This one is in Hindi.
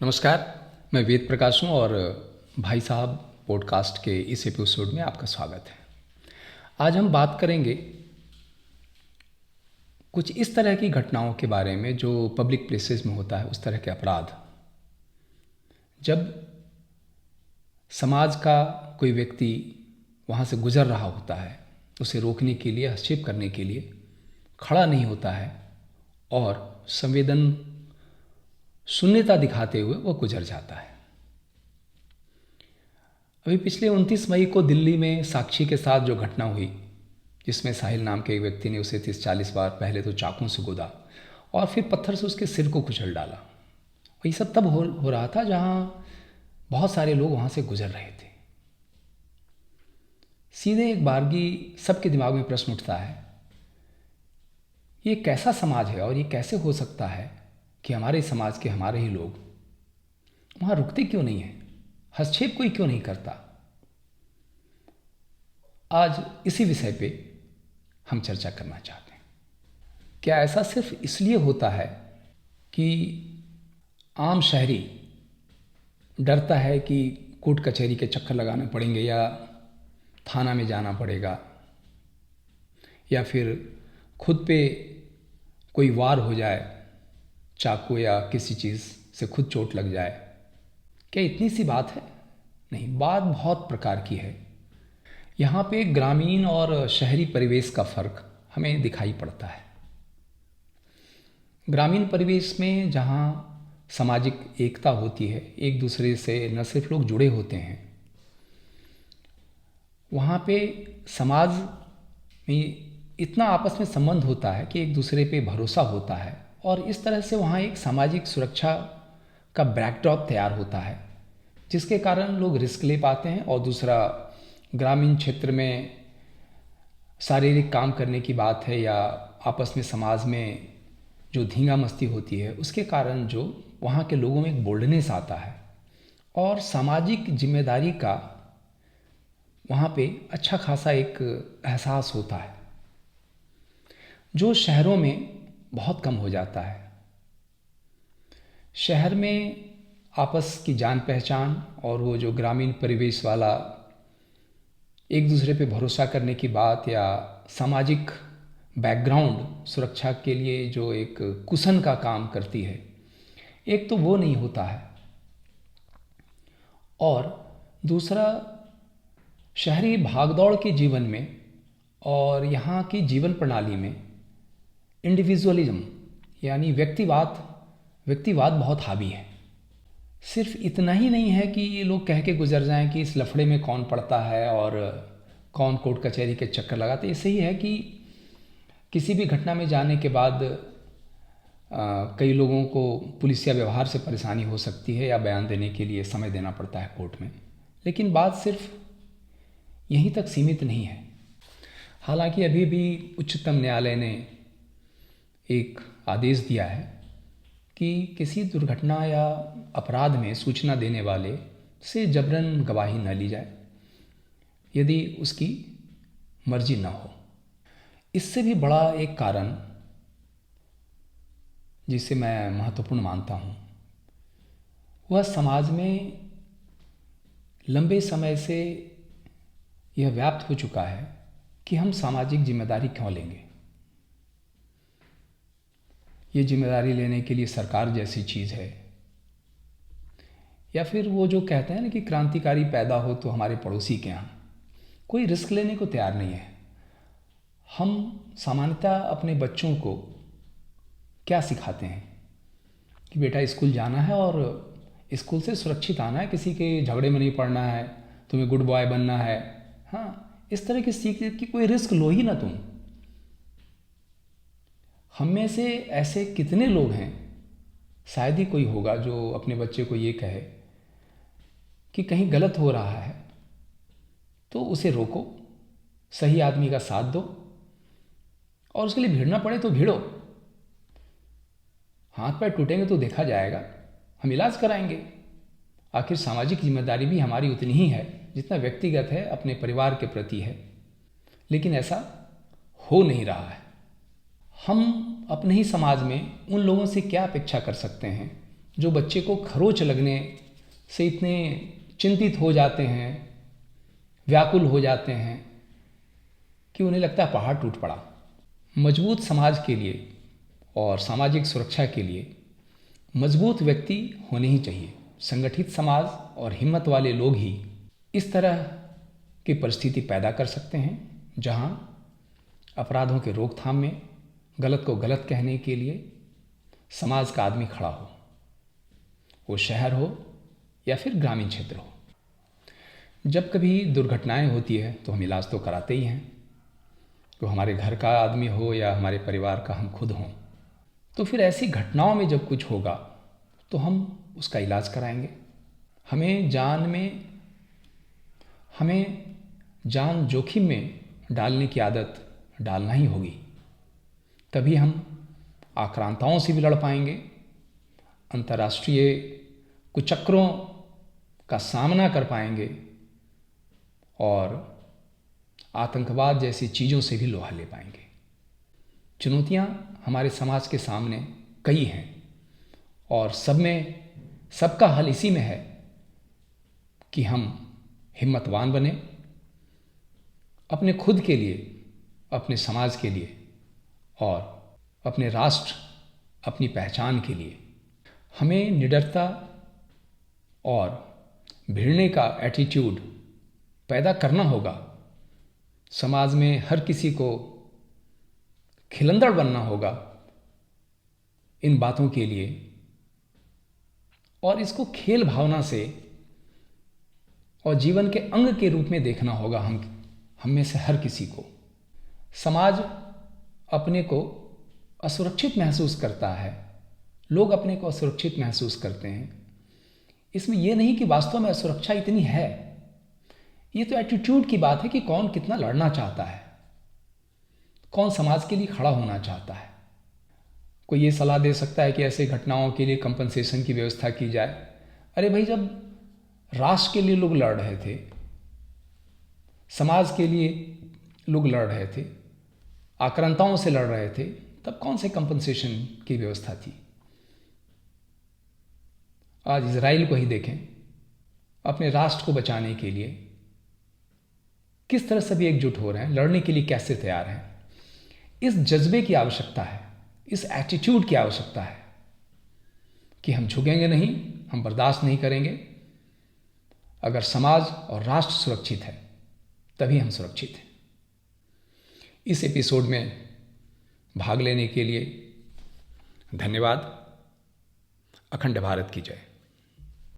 नमस्कार, मैं वेद प्रकाश हूँ और भाई साहब पॉडकास्ट के इस एपिसोड में आपका स्वागत है। आज हम बात करेंगे कुछ इस तरह की घटनाओं के बारे में जो पब्लिक प्लेसेस में होता है, उस तरह के अपराध। जब समाज का कोई व्यक्ति वहाँ से गुजर रहा होता है, उसे रोकने के लिए, हस्तक्षेप करने के लिए खड़ा नहीं होता है और संवेदन शून्यता दिखाते हुए वो गुजर जाता है। अभी पिछले 29 मई को दिल्ली में साक्षी के साथ जो घटना हुई, जिसमें साहिल नाम के एक व्यक्ति ने उसे 30-40 बार पहले तो चाकू से गोदा और फिर पत्थर से उसके सिर को कुचल डाला। ये सब तब हो रहा था जहाँ बहुत सारे लोग वहाँ से गुजर रहे थे। सीधे एक बारगी सबके दिमाग में प्रश्न उठता है, ये कैसा समाज है और ये कैसे हो सकता है कि हमारे समाज के हमारे ही लोग वहाँ रुकते क्यों नहीं हैं, हस्तक्षेप कोई क्यों नहीं करता। आज इसी विषय पे हम चर्चा करना चाहते हैं। क्या ऐसा सिर्फ इसलिए होता है कि आम शहरी डरता है कि कोर्ट कचहरी के चक्कर लगाने पड़ेंगे या थाना में जाना पड़ेगा या फिर खुद पे कोई वार हो जाए, चाकू या किसी चीज़ से खुद चोट लग जाए? क्या इतनी सी बात है? नहीं, बात बहुत प्रकार की है। यहाँ पे ग्रामीण और शहरी परिवेश का फर्क हमें दिखाई पड़ता है। ग्रामीण परिवेश में जहाँ सामाजिक एकता होती है, एक दूसरे से न सिर्फ लोग जुड़े होते हैं, वहाँ पे समाज में इतना आपस में संबंध होता है कि एक दूसरे पे भरोसा होता है और इस तरह से वहाँ एक सामाजिक सुरक्षा का बैकड्रॉप तैयार होता है, जिसके कारण लोग रिस्क ले पाते हैं। और दूसरा, ग्रामीण क्षेत्र में शारीरिक काम करने की बात है या आपस में समाज में जो धींगा मस्ती होती है, उसके कारण जो वहाँ के लोगों में एक बोल्डनेस आता है और सामाजिक जिम्मेदारी का वहाँ पे अच्छा खासा एक एहसास होता है, जो शहरों में बहुत कम हो जाता है। शहर में आपस की जान पहचान और वो जो ग्रामीण परिवेश वाला एक दूसरे पे भरोसा करने की बात या सामाजिक बैकग्राउंड सुरक्षा के लिए जो एक कुशन का काम करती है, एक तो वो नहीं होता है और दूसरा, शहरी भागदौड़ के जीवन में और यहाँ की जीवन प्रणाली में इंडिविजुअलिज्म यानी व्यक्तिवाद बहुत हावी है। सिर्फ इतना ही नहीं है कि ये लोग कह के गुजर जाएं कि इस लफड़े में कौन पड़ता है और कौन कोर्ट कचहरी के चक्कर लगाते। ऐसे ही है कि किसी भी घटना में जाने के बाद कई लोगों को पुलिसिया व्यवहार से परेशानी हो सकती है या बयान देने के लिए समय देना पड़ता है कोर्ट में। लेकिन बात सिर्फ यहीं तक सीमित नहीं है। हालांकि अभी भी उच्चतम न्यायालय ने एक आदेश दिया है कि किसी दुर्घटना या अपराध में सूचना देने वाले से जबरन गवाही न ली जाए यदि उसकी मर्जी न हो। इससे भी बड़ा एक कारण जिसे मैं महत्वपूर्ण मानता हूँ, वह समाज में लंबे समय से यह व्याप्त हो चुका है कि हम सामाजिक जिम्मेदारी क्यों लेंगे। ये जिम्मेदारी लेने के लिए सरकार जैसी चीज़ है, या फिर वो जो कहते हैं ना कि क्रांतिकारी पैदा हो तो हमारे पड़ोसी के यहाँ, कोई रिस्क लेने को तैयार नहीं है। हम सामान्यतः अपने बच्चों को क्या सिखाते हैं कि बेटा स्कूल जाना है और स्कूल से सुरक्षित आना है, किसी के झगड़े में नहीं पड़ना है, तुम्हें गुड बॉय बनना है। हाँ, इस तरह की सीख कि कोई रिस्क लो ही ना तुम। हम में से ऐसे कितने लोग हैं, शायद ही कोई होगा जो अपने बच्चे को ये कहे कि कहीं गलत हो रहा है तो उसे रोको, सही आदमी का साथ दो और उसके लिए भिड़ना पड़े तो भिड़ो। हाथ पैर टूटेंगे तो देखा जाएगा, हम इलाज कराएंगे। आखिर सामाजिक जिम्मेदारी भी हमारी उतनी ही है जितना व्यक्तिगत है, अपने परिवार के प्रति है। लेकिन ऐसा हो नहीं रहा है। हम अपने ही समाज में उन लोगों से क्या अपेक्षा कर सकते हैं जो बच्चे को खरोच लगने से इतने चिंतित हो जाते हैं, व्याकुल हो जाते हैं कि उन्हें लगता है पहाड़ टूट पड़ा। मजबूत समाज के लिए और सामाजिक सुरक्षा के लिए मजबूत व्यक्ति होने ही चाहिए। संगठित समाज और हिम्मत वाले लोग ही इस तरह की परिस्थिति पैदा कर सकते हैं जहां अपराधों के रोकथाम में गलत को गलत कहने के लिए समाज का आदमी खड़ा हो, वो शहर हो या फिर ग्रामीण क्षेत्र हो। जब कभी दुर्घटनाएं होती है तो हम इलाज तो कराते ही हैं, तो हमारे घर का आदमी हो या हमारे परिवार का हम खुद हों। तो फिर ऐसी घटनाओं में जब कुछ होगा तो हम उसका इलाज कराएंगे। हमें जान जोखिम में डालने की आदत डालना ही होगी, तभी हम आक्रांताओं से भी लड़ पाएंगे, अंतर्राष्ट्रीय कुचक्रों का सामना कर पाएंगे और आतंकवाद जैसी चीज़ों से भी लोहा ले पाएंगे। चुनौतियां हमारे समाज के सामने कई हैं और सबका हल इसी में है कि हम हिम्मतवान बने, अपने खुद के लिए, अपने समाज के लिए और अपने राष्ट्र, अपनी पहचान के लिए। हमें निडरता और भिड़ने का एटीट्यूड पैदा करना होगा। समाज में हर किसी को खिलंदड़ बनना होगा इन बातों के लिए और इसको खेल भावना से और जीवन के अंग के रूप में देखना होगा। हम में से हर किसी को। समाज अपने को असुरक्षित महसूस करता है, लोग अपने को असुरक्षित महसूस करते हैं। इसमें यह नहीं कि वास्तव में असुरक्षा इतनी है, ये तो एटीट्यूड की बात है कि कौन कितना लड़ना चाहता है, कौन समाज के लिए खड़ा होना चाहता है। कोई ये सलाह दे सकता है कि ऐसे घटनाओं के लिए कंपनसेशन की व्यवस्था की जाए। अरे भाई, जब राष्ट्र के लिए लोग लड़ रहे थे, समाज के लिए लोग लड़ रहे थे, आक्रांताओं से लड़ रहे थे, तब कौन से कंपनसेशन की व्यवस्था थी? आज इजराइल को ही देखें, अपने राष्ट्र को बचाने के लिए किस तरह सभी एकजुट हो रहे हैं, लड़ने के लिए कैसे तैयार हैं। इस जज्बे की आवश्यकता है, इस एटीट्यूड की आवश्यकता है कि हम झुकेंगे नहीं, हम बर्दाश्त नहीं करेंगे। अगर समाज और राष्ट्र सुरक्षित है तभी हम सुरक्षित हैं। इस एपिसोड में भाग लेने के लिए धन्यवाद। अखंड भारत की जय।